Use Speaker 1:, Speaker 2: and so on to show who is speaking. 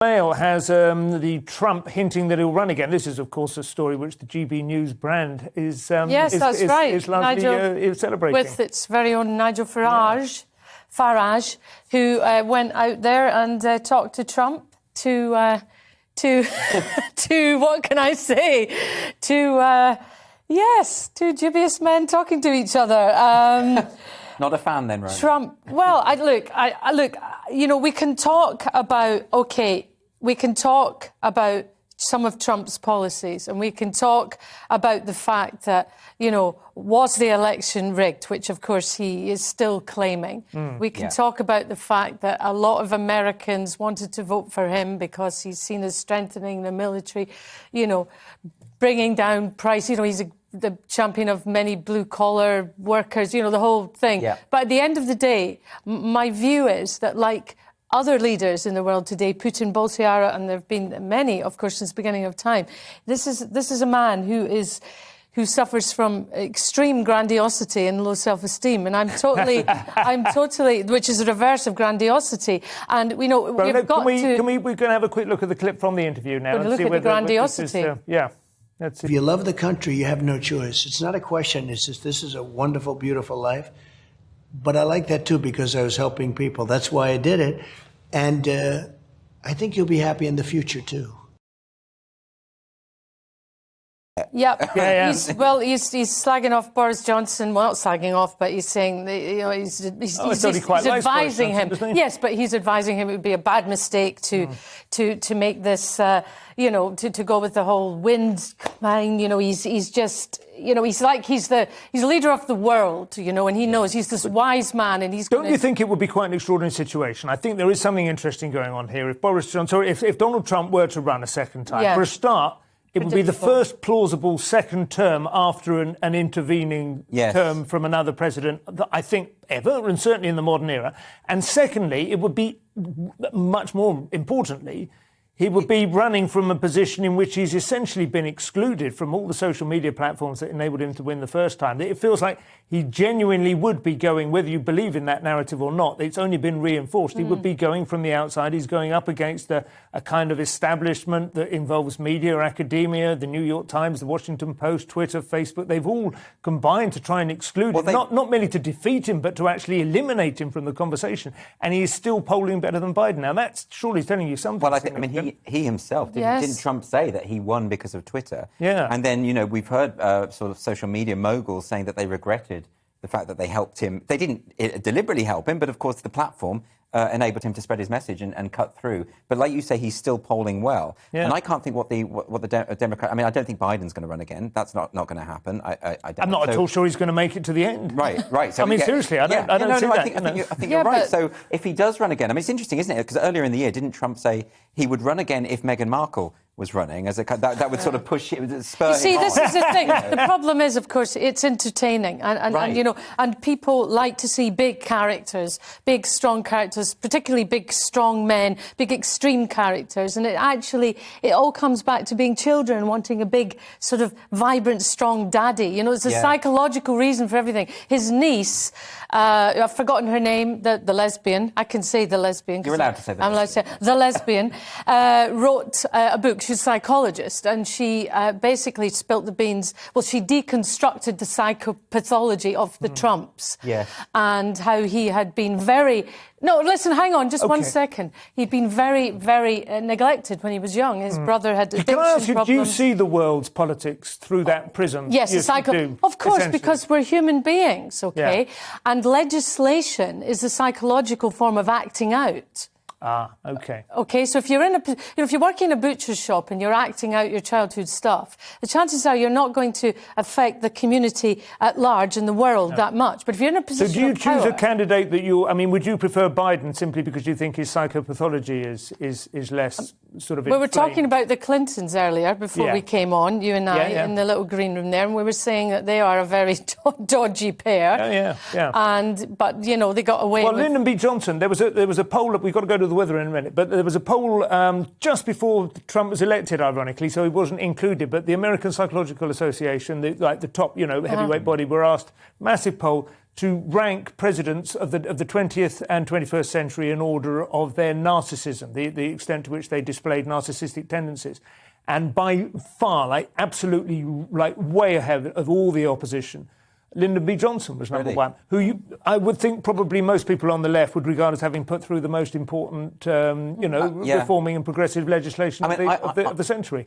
Speaker 1: Mail has the Trump hinting that he'll run again. This is, of course, a story which the GBNews brand is
Speaker 2: yes, that's right.
Speaker 1: Is largely celebrating.
Speaker 2: With its very own Nigel Farage, who went out there and talked to Trump to what can I say? Two dubious men talking to each other.
Speaker 3: Not a fan then, right?
Speaker 2: Trump. Well, look. You know, we can talk about some of Trump's policies, and we can talk about the fact that, you know, was the election rigged, which of course he is still claiming. We can talk about the fact that a lot of Americans wanted to vote for him because he's seen as strengthening the military, you know, bringing down price. You know, he's the champion of many blue-collar workers, you know, the whole thing.
Speaker 3: Yeah.
Speaker 2: But at the end of the day, my view is that, like other leaders in the world today, Putin, Bolsonaro, and there have been many, of course, since the beginning of time, this is a man who suffers from extreme grandiosity and low self-esteem, and I'm totally, which is the reverse of grandiosity. And we know we're
Speaker 1: going to have a quick look at the clip from the interview now.
Speaker 2: Look at the grandiosity.
Speaker 1: That's it.
Speaker 4: If you love the country, you have no choice. It's not a question. It's just, this is a wonderful, beautiful life. But I like that, too, because I was helping people. That's why I did it. And I think you'll be happy in the future, too.
Speaker 2: Yep. He's slagging off Boris Johnson. Well, not slagging off, but he's saying, you know, he's advising him. Yes, but he's advising him it would be a bad mistake to make this, you know, to go with the whole wind line. You know, he's just, you know, he's the leader of the world, you know, and he knows he's this wise man, and he's.
Speaker 1: Don't you think it would be quite an extraordinary situation? I think there is something interesting going on here. If Boris Johnson, if Donald Trump were to run a second time, for a start, it would be the first plausible second term after an intervening term from another president that I think ever, and certainly in the modern era. And secondly, it would be, much more importantly, he would be running from a position in which he's essentially been excluded from all the social media platforms that enabled him to win the first time. It feels like he genuinely would be going, whether you believe in that narrative or not, it's only been reinforced. He would be going from the outside. He's going up against a kind of establishment that involves media, academia, the New York Times, the Washington Post, Twitter, Facebook. They've all combined to try and exclude him, not merely to defeat him, but to actually eliminate him from the conversation. And he is still polling better than Biden. Now, that's surely telling you something.
Speaker 3: Well, I mean, he himself, didn't Trump say that he won because of Twitter?
Speaker 1: Yeah.
Speaker 3: And then, you know, we've heard sort of social media moguls saying that they regretted the fact that they helped him. They didn't deliberately help him, but of course the platform enabled him to spread his message and cut through. But like you say, he's still polling well. Yeah. And I can't think what the Democrat... I mean, I don't think Biden's going to run again. That's not going to happen.
Speaker 1: I'm not at all sure he's going to make it to the end.
Speaker 3: Right. So
Speaker 1: I mean, seriously, I don't see that.
Speaker 3: I think you're right. So if he does run again... I mean, it's interesting, isn't it? Because earlier in the year, didn't Trump say he would run again if Meghan Markle was running? That would sort of push it, spur him on.
Speaker 2: See, this is the thing. The problem is, of course, it's entertaining. And, you know, and people like to see big characters, big, strong characters, particularly big, strong men, big, extreme characters. And it all comes back to being children wanting a big, sort of vibrant, strong daddy. You know, it's a psychological reason for everything. His niece, I've forgotten her name, the lesbian. I can say the lesbian.
Speaker 3: You're allowed to say that.
Speaker 2: I'm allowed to say the lesbian. Wrote a book. She's a psychologist, and she basically spilt the beans. Well, she deconstructed the psychopathology of the Trumps.
Speaker 3: Yes.
Speaker 2: And how he had been very... No, listen, hang on, just 1 second. He'd been very, very neglected when he was young. His brother had addiction
Speaker 1: Can I ask you,
Speaker 2: problems.
Speaker 1: do you see the world's politics through that prism?
Speaker 2: Yes, of course, because we're human beings, okay?
Speaker 1: Yeah.
Speaker 2: And legislation is a psychological form of acting out.
Speaker 1: Okay.
Speaker 2: Okay, so if you're if you're working in a butcher's shop and you're acting out your childhood stuff, the chances are you're not going to affect the community at large in the world that much. But if you're in a position of power... So do you choose a
Speaker 1: candidate that you... I mean, would you prefer Biden simply because you think his psychopathology is less sort of...
Speaker 2: We were talking about the Clintons earlier before we came on, you and I, in the little green room there, and we were saying that they are a very dodgy pair. But, you know, they got away with...
Speaker 1: Well, Lyndon B. Johnson, there was a poll... We've got to go to the weather in a minute, but there was a poll just before Trump was elected, ironically, so he wasn't included, but the American Psychological Association, the top, heavyweight body, were asked, massive poll, to rank presidents of the 20th and 21st century in order of their narcissism, the extent to which they displayed narcissistic tendencies. And by far, like absolutely, like way ahead of all the opposition, Lyndon B. Johnson was number one, who I would think probably most people on the left would regard as having put through the most important, reforming and progressive legislation of the century.